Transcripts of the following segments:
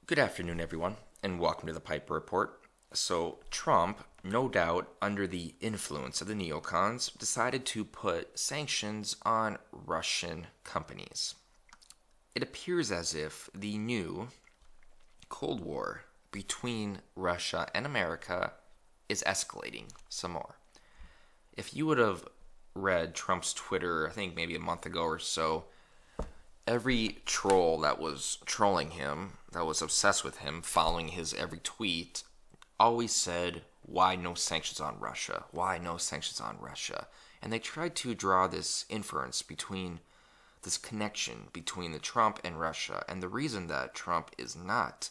Good afternoon, everyone, and welcome to the Piper Report. So, Trump, no doubt under the influence of the neocons, decided to put sanctions on Russian companies. It appears as if the new Cold War between Russia and America is escalating some more. If you would have read Trump's Twitter, I think maybe a month ago or so, every troll that was trolling him, that was obsessed with him, following his every tweet, always said, why no sanctions on Russia? Why no sanctions on Russia? And they tried to draw this inference between this connection between the Trump and Russia. And the reason that Trump is not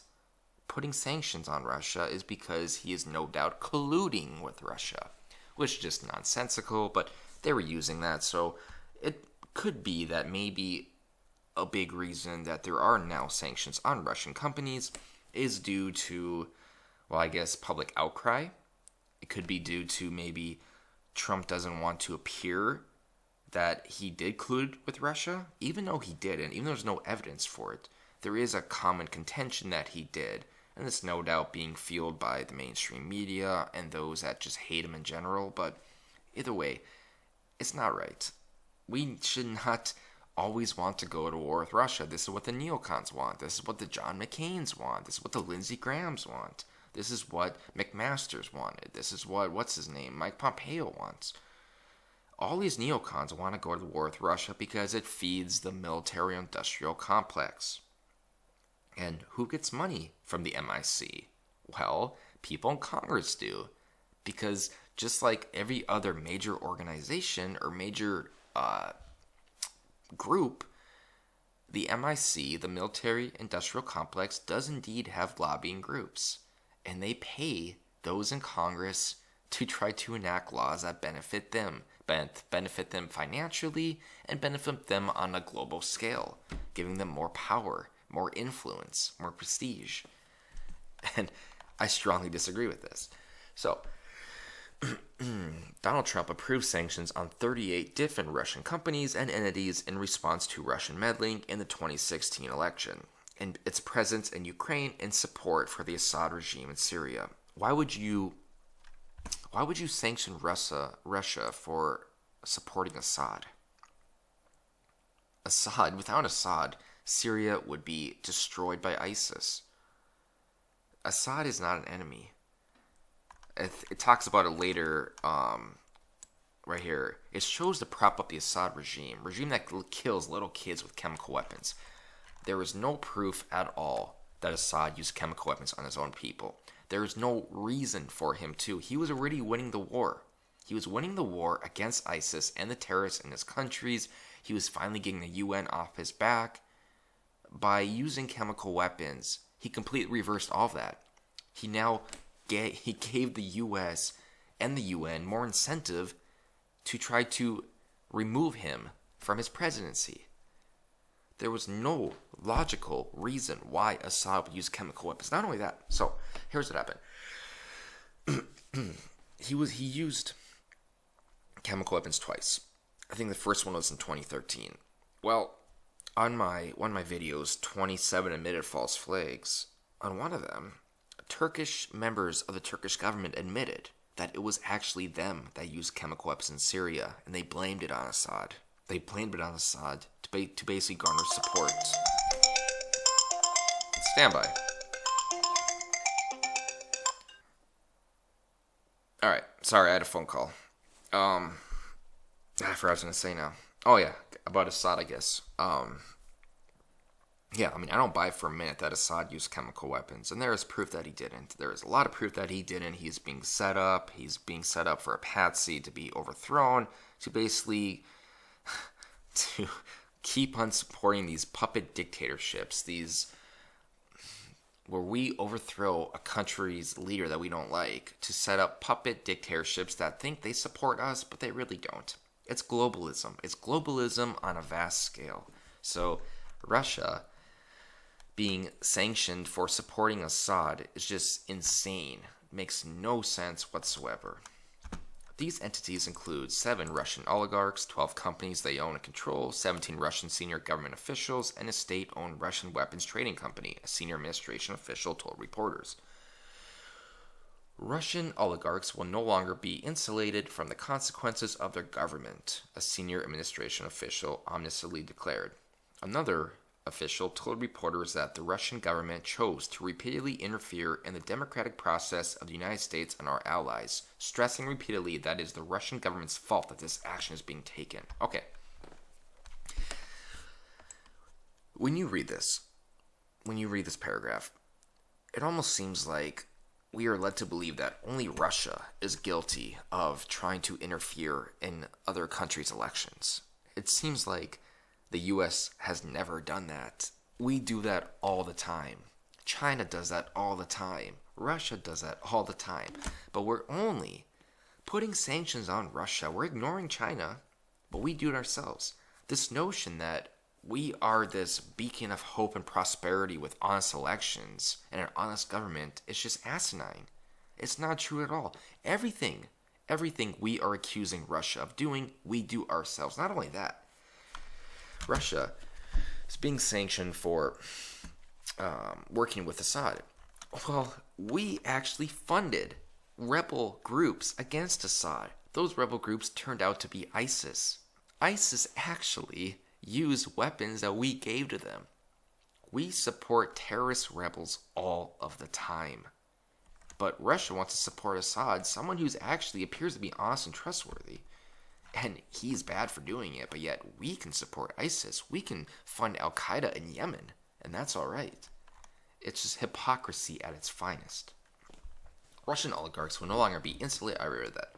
putting sanctions on Russia is because he is no doubt colluding with Russia, which is just nonsensical, but they were using that. So it could be that maybe a big reason that there are now sanctions on Russian companies is due to, well, I guess, public outcry. It could be due to maybe Trump doesn't want to appear that he did collude with Russia, even though he didn't, even though there's no evidence for it. There is a common contention that he did, and it's no doubt being fueled by the mainstream media and those that just hate him in general, but either way, it's not right. We should not always want to go to war with Russia. This is what the neocons want. This is what the John McCains want. This is what the Lindsey Grahams want. This is what McMaster's wanted. This is what, Mike Pompeo wants. All these neocons want to go to war with Russia because it feeds the military-industrial complex. And who gets money from the MIC? Well, people in Congress do. Because just like every other major organization or major group, the MIC, the military industrial complex, does indeed have lobbying groups. And they pay those in Congress to try to enact laws that benefit them financially and benefit them on a global scale, giving them more power, more influence, more prestige. And I strongly disagree with this. So, Donald Trump approved sanctions on 38 different Russian companies and entities in response to Russian meddling in the 2016 election and its presence in Ukraine and support for the Assad regime in Syria. Why would you sanction Russia for supporting Assad? Without Assad, Syria would be destroyed by ISIS. Assad is not an enemy. It talks about it later, right here. It shows to prop up the Assad regime that kills little kids with chemical weapons. There is no proof at all that Assad used chemical weapons on his own people. There is no reason for him to. He was already winning the war. He was winning the war against ISIS and the terrorists in his countries. He was finally getting the UN off his back. By using chemical weapons, he completely reversed all of that. He gave the US and the UN more incentive to try to remove him from his presidency. There was no logical reason why Assad would use chemical weapons. Not only that, so here's what happened. He used chemical weapons twice. I think the first one was in 2013. Well, on one of my videos, 27 admitted false flags, on one of them, Turkish members of the Turkish government admitted that it was actually them that used chemical weapons in Syria, and they blamed it on Assad. They blamed it on Assad to basically garner support. Stand by. Alright, sorry, I had a phone call. I forgot what I was going to say now. Oh yeah, about Assad, I guess. Yeah, I mean, I don't buy for a minute that Assad used chemical weapons, and there is proof that he didn't. There is a lot of proof that he didn't. He's being set up for a patsy to be overthrown, to basically to keep on supporting these puppet dictatorships, where we overthrow a country's leader that we don't like, to set up puppet dictatorships that think they support us, but they really don't. It's globalism. It's globalism on a vast scale. So Russia being sanctioned for supporting Assad is just insane. It makes no sense whatsoever. These entities include 7 Russian oligarchs, 12 companies they own and control, 17 Russian senior government officials, and a state-owned Russian weapons trading company, a senior administration official told reporters. Russian oligarchs will no longer be insulated from the consequences of their government, a senior administration official ominously declared. Another official told reporters that the Russian government chose to repeatedly interfere in the democratic process of the United States and our allies, stressing repeatedly that it is the Russian government's fault that this action is being taken. Okay. When you read this paragraph, it almost seems like we are led to believe that only Russia is guilty of trying to interfere in other countries' elections. It seems like the U.S. has never done that. We do that all the time. China does that all the time. Russia does that all the time. But we're only putting sanctions on Russia. We're ignoring China, but we do it ourselves. This notion that we are this beacon of hope and prosperity with honest elections and an honest government is just asinine. It's not true at all. Everything we are accusing Russia of doing, we do ourselves. Not only that, Russia is being sanctioned for working with Assad. Well, we actually funded rebel groups against Assad. Those rebel groups turned out to be ISIS. ISIS actually used weapons that we gave to them. We support terrorist rebels all of the time. But Russia wants to support Assad, someone who actually appears to be honest and trustworthy. And he's bad for doing it, but yet we can support ISIS. We can fund Al-Qaeda in Yemen, and that's all right. It's just hypocrisy at its finest. Russian oligarchs will no longer be insulated. I read that.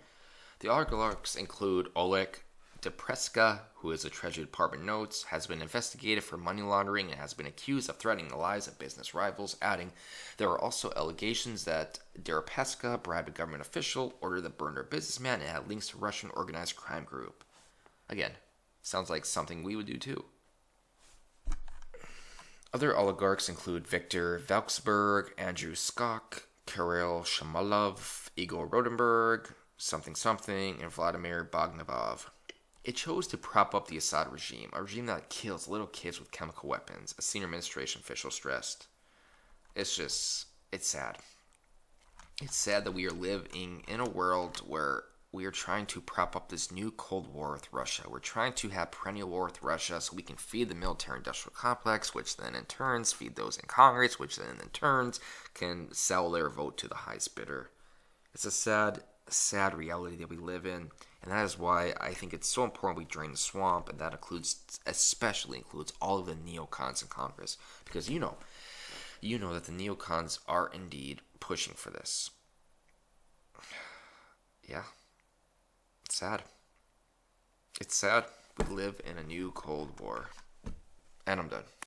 The oligarchs include Oleg Depreska, who is a Treasury Department notes, has been investigated for money laundering and has been accused of threatening the lives of business rivals, adding, there are also allegations that Derepeska bribed a government official, ordered the burner businessman, and had links to Russian organized crime group. Again, sounds like something we would do too. Other oligarchs include Viktor Velksberg, Andrew Skok, Kirill Shamalov, Igor Rodenberg, something, and Vladimir Bogdanov. It chose to prop up the Assad regime, a regime that kills little kids with chemical weapons, a senior administration official stressed. It's sad. It's sad that we are living in a world where we are trying to prop up this new Cold War with Russia. We're trying to have perennial war with Russia so we can feed the military-industrial complex, which then in turns feed those in Congress, which then in turns can sell their vote to the highest bidder. It's a sad reality that we live in. And that is why I think it's so important we drain the swamp, and that especially includes all of the neocons in Congress. Because you know that the neocons are indeed pushing for this. Yeah. It's sad. It's sad. We live in a new Cold War. And I'm done.